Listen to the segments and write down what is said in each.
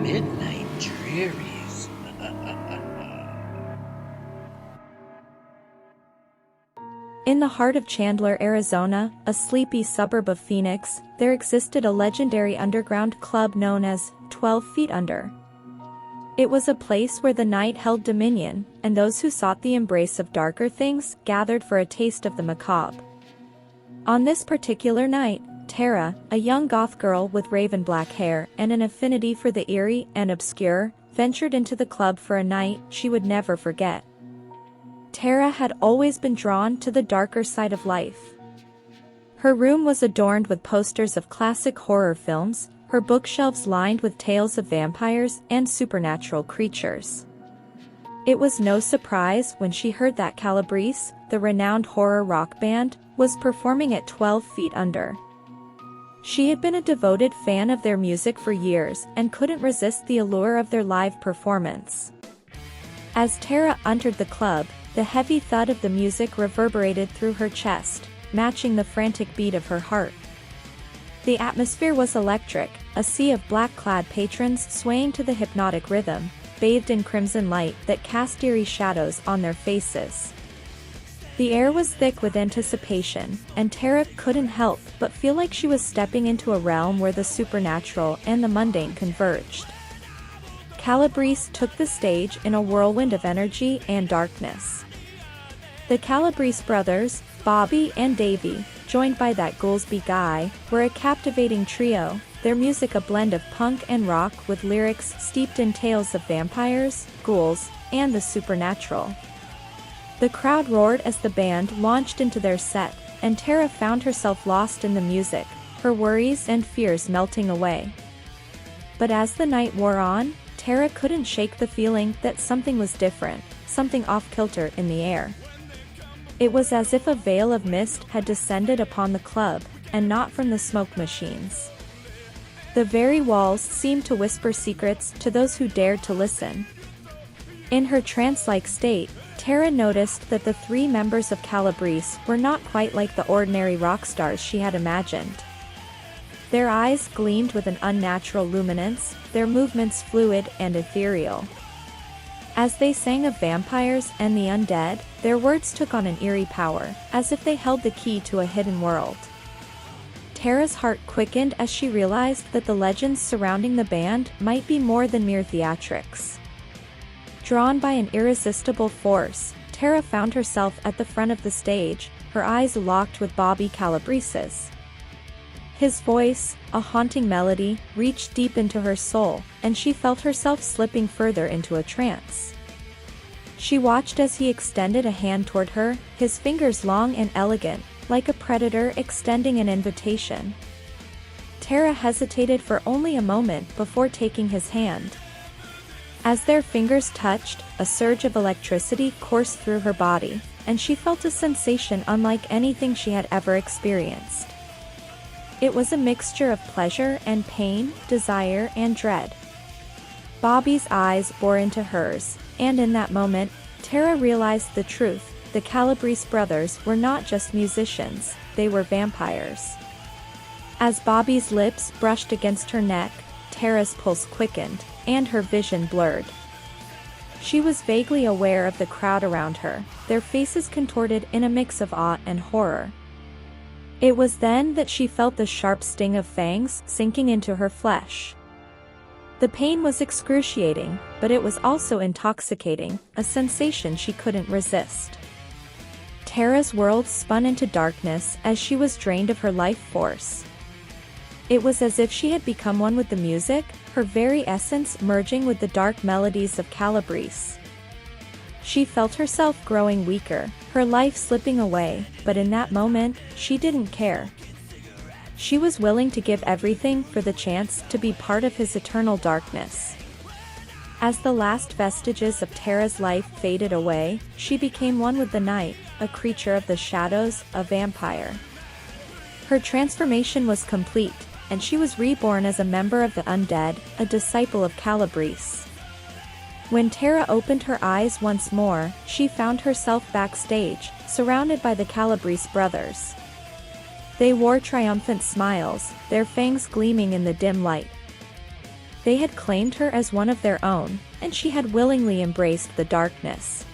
Midnight Drearies. In the heart of Chandler, Arizona, a sleepy suburb of Phoenix, there existed a legendary underground club known as 12 Feet Under. It was a place where the night held dominion, and those who sought the embrace of darker things gathered for a taste of the macabre. On this particular night, Tara, a young goth girl with raven black hair and an affinity for the eerie and obscure, ventured into the club for a night she would never forget. Tara had always been drawn to the darker side of life. Her room was adorned with posters of classic horror films, her bookshelves lined with tales of vampires and supernatural creatures. It was no surprise when she heard that Calabrese, the renowned horror rock band, was performing at 12 Feet Under. She had been a devoted fan of their music for years and couldn't resist the allure of their live performance. As Tara entered the club, the heavy thud of the music reverberated through her chest, matching the frantic beat of her heart. The atmosphere was electric, a sea of black-clad patrons swaying to the hypnotic rhythm, bathed in crimson light that cast eerie shadows on their faces. The air was thick with anticipation, and Tara couldn't help but feel like she was stepping into a realm where the supernatural and the mundane converged. Calabrese took the stage in a whirlwind of energy and darkness. The Calabrese brothers, Bobby and Davy, joined by that Goolsby guy, were a captivating trio, their music a blend of punk and rock with lyrics steeped in tales of vampires, ghouls, and the supernatural. The crowd roared as the band launched into their set, and Tara found herself lost in the music, her worries and fears melting away. But as the night wore on, Tara couldn't shake the feeling that something was different, something off-kilter in the air. It was as if a veil of mist had descended upon the club, and not from the smoke machines. The very walls seemed to whisper secrets to those who dared to listen. In her trance-like state, Tara noticed that the three members of Calabrese were not quite like the ordinary rock stars she had imagined. Their eyes gleamed with an unnatural luminance, their movements fluid and ethereal. As they sang of vampires and the undead, their words took on an eerie power, as if they held the key to a hidden world. Tara's heart quickened as she realized that the legends surrounding the band might be more than mere theatrics. Drawn by an irresistible force, Tara found herself at the front of the stage, her eyes locked with Bobby Calabrese's. His voice, a haunting melody, reached deep into her soul, and she felt herself slipping further into a trance. She watched as he extended a hand toward her, his fingers long and elegant, like a predator extending an invitation. Tara hesitated for only a moment before taking his hand. As their fingers touched, a surge of electricity coursed through her body, and she felt a sensation unlike anything she had ever experienced. It was a mixture of pleasure and pain, desire and dread. Bobby's eyes bore into hers, and in that moment, Tara realized the truth. The Calabrese brothers were not just musicians, they were vampires. As Bobby's lips brushed against her neck, Tara's pulse quickened, and her vision blurred. She was vaguely aware of the crowd around her, their faces contorted in a mix of awe and horror. It was then that she felt the sharp sting of fangs sinking into her flesh. The pain was excruciating, but it was also intoxicating, a sensation she couldn't resist. Tara's world spun into darkness as she was drained of her life force. It was as if she had become one with the music, her very essence merging with the dark melodies of Calabrese. She felt herself growing weaker, her life slipping away, but in that moment, she didn't care. She was willing to give everything for the chance to be part of his eternal darkness. As the last vestiges of Tara's life faded away, she became one with the night, a creature of the shadows, a vampire. Her transformation was complete, and she was reborn as a member of the undead, a disciple of Calabrese. When Tara opened her eyes once more, she found herself backstage, surrounded by the Calabrese brothers. They wore triumphant smiles, their fangs gleaming in the dim light. They had claimed her as one of their own, and she had willingly embraced the darkness.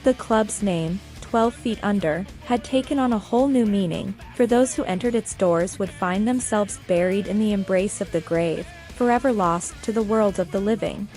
The club's name, 12 Feet Under, had taken on a whole new meaning, for those who entered its doors would find themselves buried in the embrace of the grave, forever lost to the world of the living.